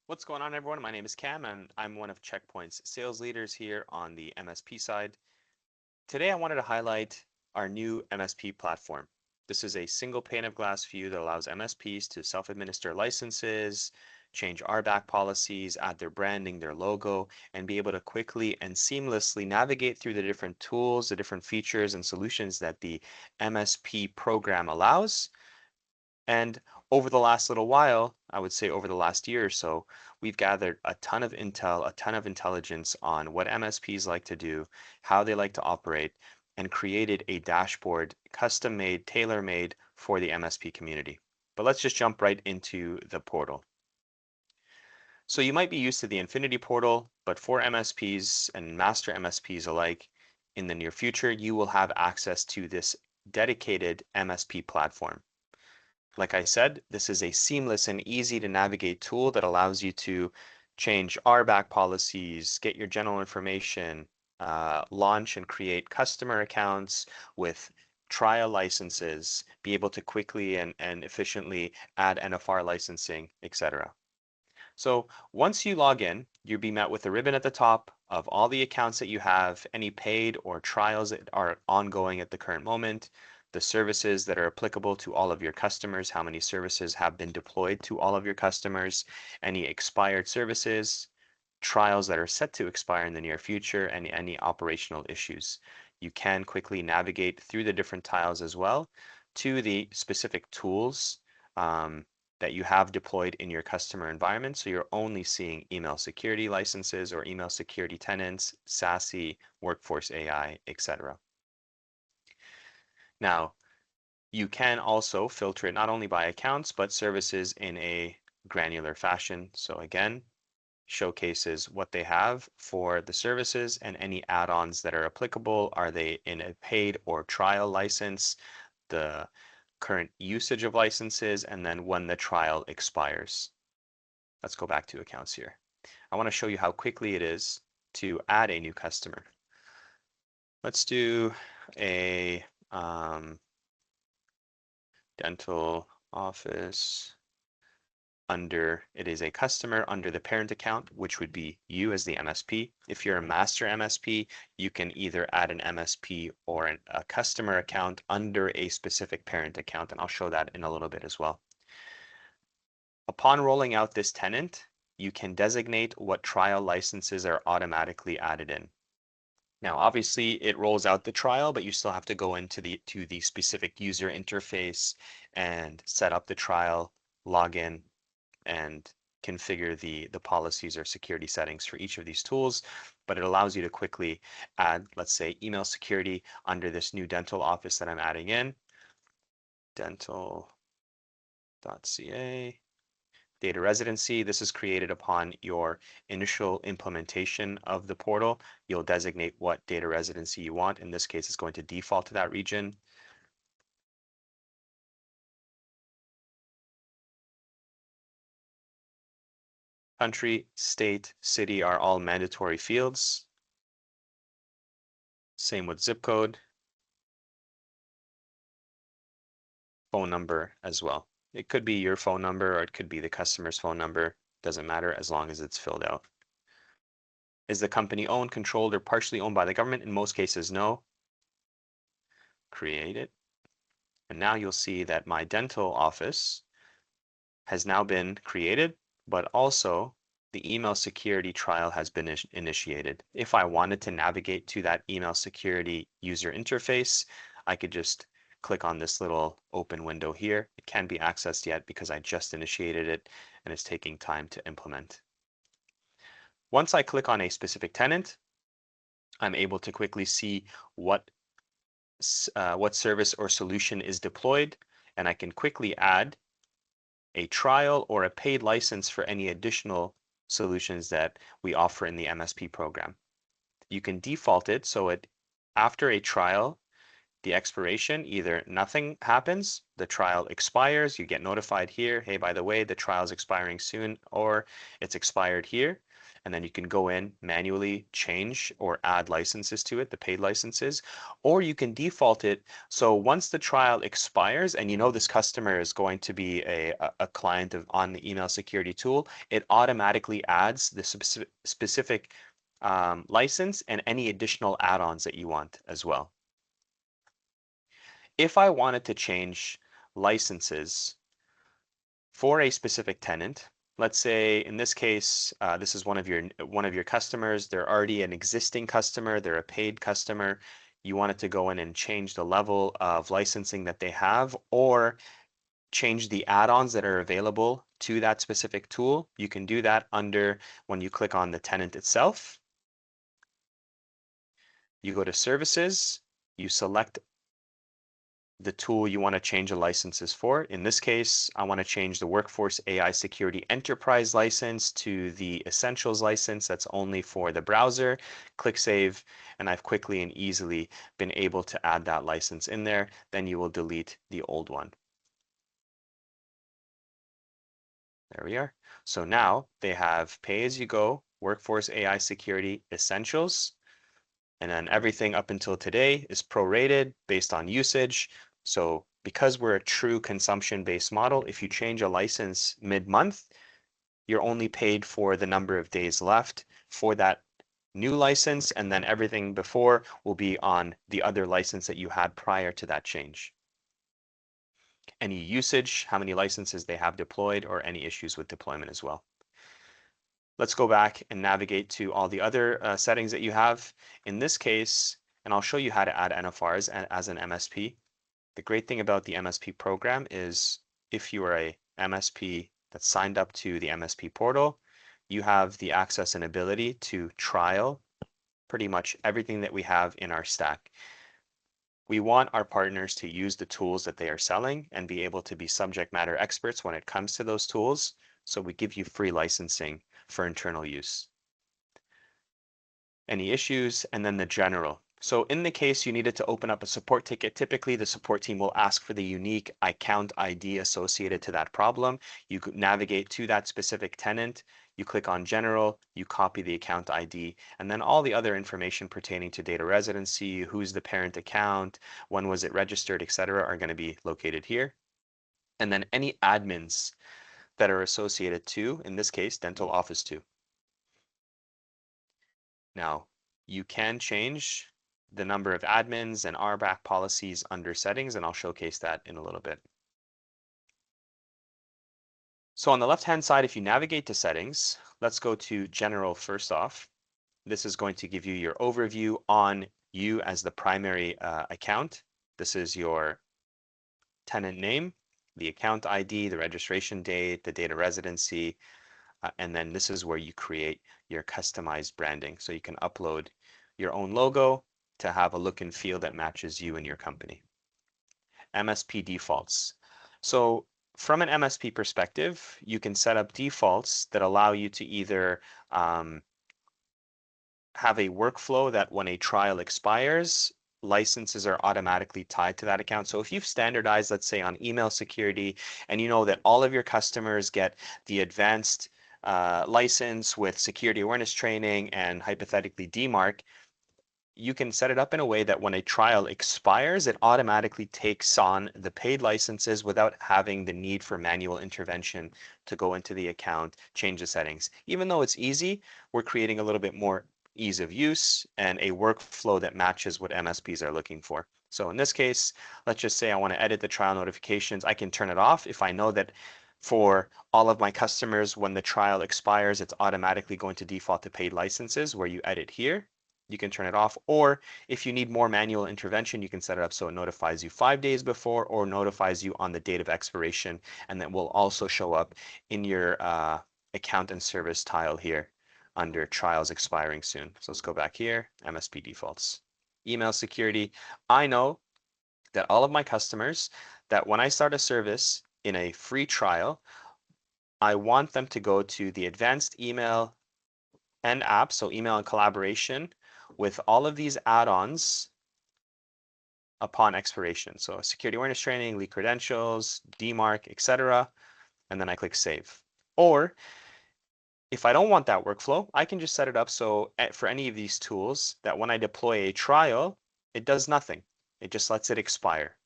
What's going on, everyone? My name is Cam, and I'm one of Checkpoint's sales leaders here on the MSP side. Today, I wanted to highlight our new MSP platform. This is a single pane of glass view that allows MSPs to self-administer licenses, change RBAC policies, add their branding, their logo, and be able to quickly and seamlessly navigate through the different tools, the different features and solutions that the MSP program allows. And over the last little while, I would say over the last year or so, we've gathered a ton of intel, a ton of intelligence on what MSPs like to do, how they like to operate, and created a dashboard custom made, tailor made for the MSP community. But let's just jump right into the portal. So you might be used to the Infinity portal, but for MSPs and master MSPs alike, in the near future, you will have access to this dedicated MSP platform. Like I said, this is a seamless and easy to navigate tool that allows you to change RBAC policies, get your general information, launch and create customer accounts with trial licenses, be able to quickly and efficiently add NFR licensing, etc. So once you log in, you'll be met with a ribbon at the top of all the accounts that you have, any paid or trials that are ongoing at the current moment, the services that are applicable to all of your customers, how many services have been deployed to all of your customers, any expired services, trials that are set to expire in the near future, and any operational issues. You can quickly navigate through the different tiles as well to the specific tools that you have deployed in your customer environment. So you're only seeing email security licenses or email security tenants, SASE, Workforce AI, etc. Now, you can also filter it not only by accounts, but services in a granular fashion. So again, showcases what they have for the services and any add-ons that are applicable. Are they in a paid or trial license? The current usage of licenses, and then when the trial expires. Let's go back to accounts here. I want to show you how quickly it is to add a new customer. Let's do a dental office under, it is a customer under the parent account, which would be you as the MSP. If you're a master MSP, you can either add an MSP or a customer account under a specific parent account, and I'll show that in a little bit as well. Upon rolling out this tenant, you can designate what trial licenses are automatically added in. Now, obviously, it rolls out the trial, but you still have to go into the specific user interface and set up the trial, log in, and configure the policies or security settings for each of these tools. But it allows you to quickly add, let's say, email security under this new dental office that I'm adding in, dental.ca. Data residency, this is created upon your initial implementation of the portal. You'll designate what data residency you want. In this case, it's going to default to that region. Country, state, city are all mandatory fields. Same with zip code. Phone number as well. It could be your phone number or it could be the customer's phone number. Doesn't matter as long as it's filled out. Is the company owned, controlled, or partially owned by the government? In most cases, no. Create it. And now you'll see that my dental office has now been created, but also the email security trial has been initiated. If I wanted to navigate to that email security user interface, I could just click on this little open window here. It can't be accessed yet because I just initiated it and it's taking time to implement. Once I click on a specific tenant, I'm able to quickly see what service or solution is deployed, and I can quickly add a trial or a paid license for any additional solutions that we offer in the MSP program. You can default it so it after a trial, the expiration, either nothing happens, the trial expires, you get notified here, hey, by the way, the trial is expiring soon, or it's expired here. And then you can go in, manually change or add licenses to it, the paid licenses, or you can default it. So once the trial expires and you know this customer is going to be a client on the email security tool, it automatically adds the specific license and any additional add-ons that you want as well. If I wanted to change licenses for a specific tenant, let's say in this case, this is one of your customers. They're already an existing customer. They're a paid customer. You wanted to go in and change the level of licensing that they have, or change the add-ons that are available to that specific tool. You can do that under when you click on the tenant itself. You go to services. You select the tool you want to change the licenses for. In this case, I want to change the Workforce AI Security Enterprise license to the Essentials license that's only for the browser. Click Save, and I've quickly and easily been able to add that license in there. Then you will delete the old one. There we are. So now they have pay-as-you-go, Workforce AI Security Essentials, and then everything up until today is prorated based on usage. So because we're a true consumption-based model, if you change a license mid-month, you're only paid for the number of days left for that new license, and then everything before will be on the other license that you had prior to that change. Any usage, how many licenses they have deployed, or any issues with deployment as well. Let's go back and navigate to all the other settings that you have. In this case, and I'll show you how to add NFRs as an MSP. The great thing about the MSP program is if you are a MSP that's signed up to the MSP portal, you have the access and ability to trial pretty much everything that we have in our stack. We want our partners to use the tools that they are selling and be able to be subject matter experts when it comes to those tools. So we give you free licensing for internal use. Any issues, and then the general. So in the case you needed to open up a support ticket, typically the support team will ask for the unique account ID associated to that problem. You could navigate to that specific tenant, you click on general, you copy the account ID, and then all the other information pertaining to data residency, who's the parent account, when was it registered, etc., are going to be located here. And then any admins that are associated to, in this case, Dental Office 2. Now, you can change the number of admins and RBAC policies under settings, and I'll showcase that in a little bit. So on the left-hand side, if you navigate to settings, let's go to general first off. This is going to give you your overview on you as the primary account. This is your tenant name, the account ID, the registration date, the data residency, and then this is where you create your customized branding. So you can upload your own logo to have a look and feel that matches you and your company. MSP defaults. So from an MSP perspective, you can set up defaults that allow you to either have a workflow that when a trial expires, licenses are automatically tied to that account. So if you've standardized, let's say on email security, and you know that all of your customers get the advanced license with security awareness training and hypothetically DMARC, you can set it up in a way that when a trial expires, it automatically takes on the paid licenses without having the need for manual intervention to go into the account, change the settings. Even though it's easy, we're creating a little bit more ease of use and a workflow that matches what MSPs are looking for. So in this case, let's just say I want to edit the trial notifications. I can turn it off if I know that for all of my customers, when the trial expires, it's automatically going to default to paid licenses where you edit here. You can turn it off, or if you need more manual intervention, you can set it up so it notifies you 5 days before or notifies you on the date of expiration, and that will also show up in your account and service tile here under trials expiring soon. So let's go back here, MSP defaults. Email security. I know that all of my customers, that when I start a service in a free trial, I want them to go to the advanced email and apps, so email and collaboration, with all of these add-ons upon expiration. So security awareness training, leak credentials, DMARC, etc. And then I click save. Or if I don't want that workflow, I can just set it up so for any of these tools that when I deploy a trial, it does nothing. It just lets it expire.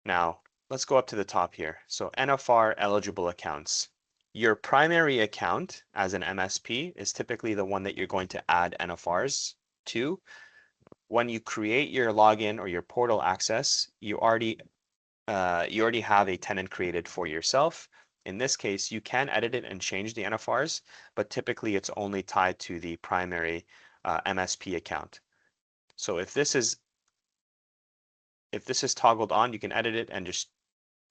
Now, let's go up to the top here. So NFR eligible accounts. Your primary account as an MSP is typically the one that you're going to add NFRs to. When you create your login or your portal access, you already have a tenant created for yourself. In this case, you can edit it and change the NFRs, but typically it's only tied to the primary MSP account. So if this is toggled on, you can edit it and just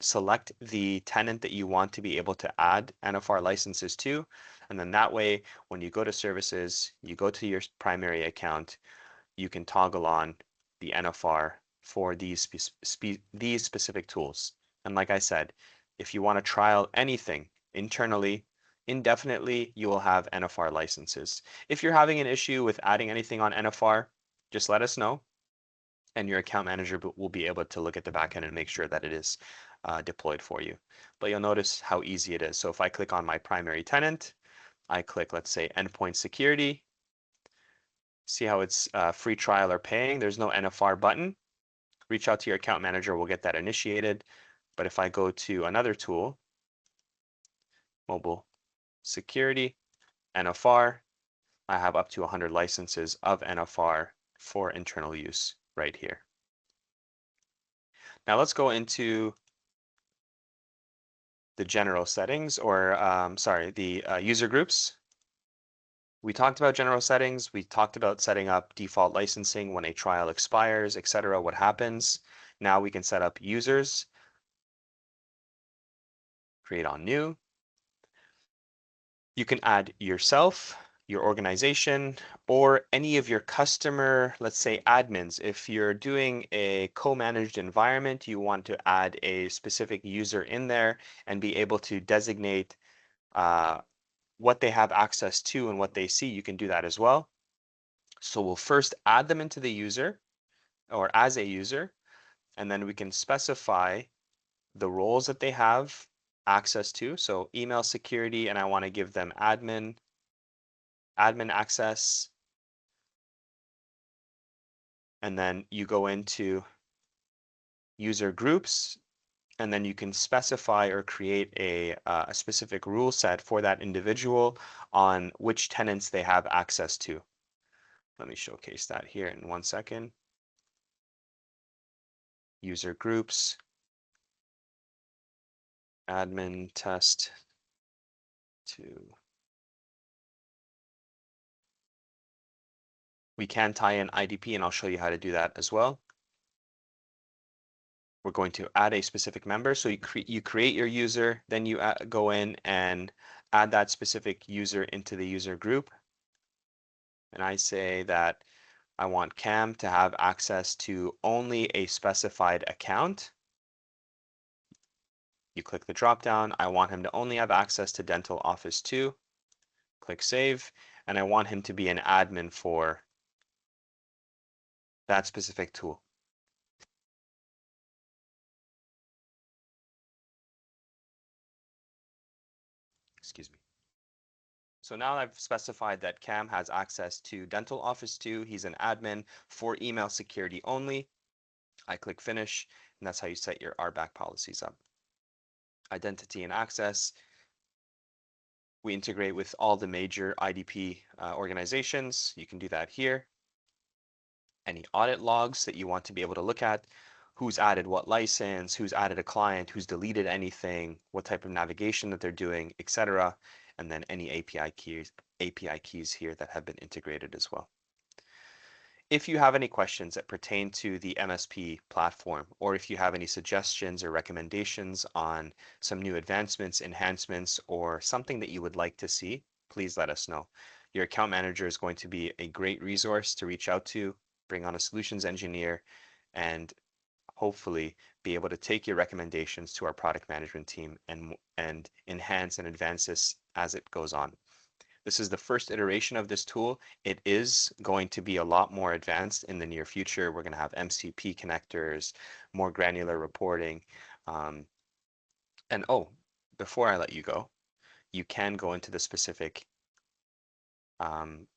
select the tenant that you want to be able to add NFR licenses to. And then that way, when you go to services, you go to your primary account, you can toggle on the NFR for these specific tools. And like I said, if you want to trial anything internally, indefinitely, you will have NFR licenses. If you're having an issue with adding anything on NFR, just let us know, and your account manager will be able to look at the backend and make sure that it is deployed for you. But you'll notice how easy it is. So if I click on my primary tenant, I click, let's say, endpoint security. See how it's free trial or paying. There's no NFR button. Reach out to your account manager. We'll get that initiated. But if I go to another tool, mobile security, NFR, I have up to 100 licenses of NFR for internal use right here. Now let's go into the general settings, or the user groups. We talked about general settings. We talked about setting up default licensing when a trial expires, etc. What happens? Now we can set up users, create on new. You can add yourself, your organization, or any of your customer, let's say admins. If you're doing a co-managed environment, you want to add a specific user in there and be able to designate what they have access to and what they see. You can do that as well. So we'll first add them into the user or as a user, and then we can specify the roles that they have access to. So email security, and I want to give them admin access. And then you go into user groups, and then you can specify or create a specific rule set for that individual on which tenants they have access to. Let me showcase that here in 1 second. User groups, admin test 2. We can tie in IDP, and I'll show you how to do that as well. We're going to add a specific member. So you create your user, then you go in and add that specific user into the user group. And I say that I want Cam to have access to only a specified account. You click the drop down. I want him to only have access to Dental Office 2. Click Save. And I want him to be an admin for that specific tool. Excuse me. So now I've specified that Cam has access to Dental Office 2. He's an admin for email security only. I click Finish, and that's how you set your RBAC policies up. Identity and access. We integrate with all the major IDP organizations. You can do that here. Any audit logs that you want to be able to look at, who's added what license, who's added a client, who's deleted anything, what type of navigation that they're doing, etc. And then any API keys here that have been integrated as well. If you have any questions that pertain to the MSP platform, or if you have any suggestions or recommendations on some new advancements, enhancements, or something that you would like to see, please let us know. Your account manager is going to be a great resource to reach out to, bring on a solutions engineer, and hopefully be able to take your recommendations to our product management team and enhance and advance this as it goes on. This is the first iteration of this tool. It is going to be a lot more advanced in the near future. We're going to have MCP connectors, more granular reporting. Um, and oh, before I let you go, you can go into the specific um,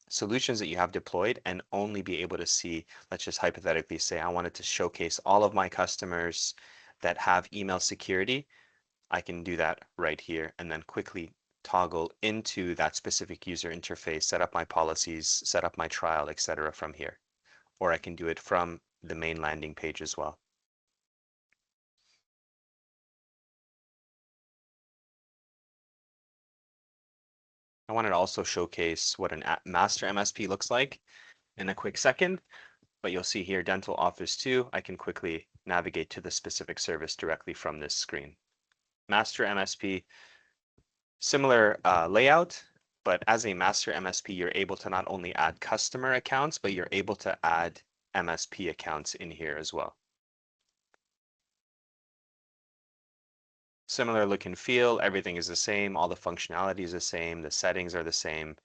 solutions that you have deployed and only be able to see, let's just hypothetically say I wanted to showcase all of my customers that have email security. I can do that right here and then quickly toggle into that specific user interface, set up my policies, set up my trial, etc. from here. Or I can do it from the main landing page as well. I wanted to also showcase what an master MSP looks like in a quick second, but you'll see here dental office 2, I can quickly navigate to the specific service directly from this screen. Master MSP, similar layout, but as a master MSP, you're able to not only add customer accounts, but you're able to add MSP accounts in here as well. Similar look and feel, everything is the same, all the functionality is the same, the settings are the same.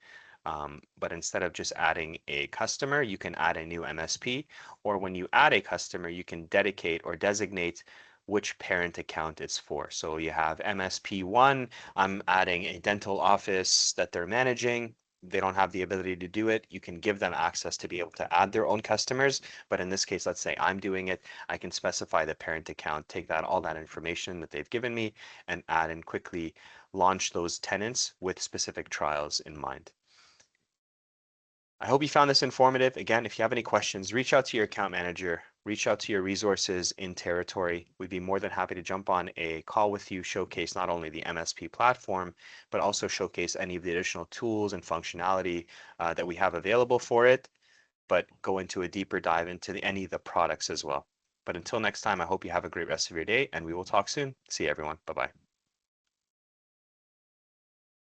But instead of just adding a customer, you can add a new MSP, or when you add a customer, you can dedicate or designate which parent account it's for. So you have MSP1, I'm adding a dental office that they're managing. They don't have the ability to do it. You can give them access to be able to add their own customers. But in this case, let's say I'm doing it. I can specify the parent account, take that all that information that they've given me and add and quickly launch those tenants with specific trials in mind. I hope you found this informative. Again, if you have any questions, reach out to your account manager, reach out to your resources in territory. We'd be more than happy to jump on a call with you, showcase not only the MSP platform, but also showcase any of the additional tools and functionality that we have available for it, but go into a deeper dive into any of the products as well. But until next time, I hope you have a great rest of your day and we will talk soon. See you everyone. Bye-bye.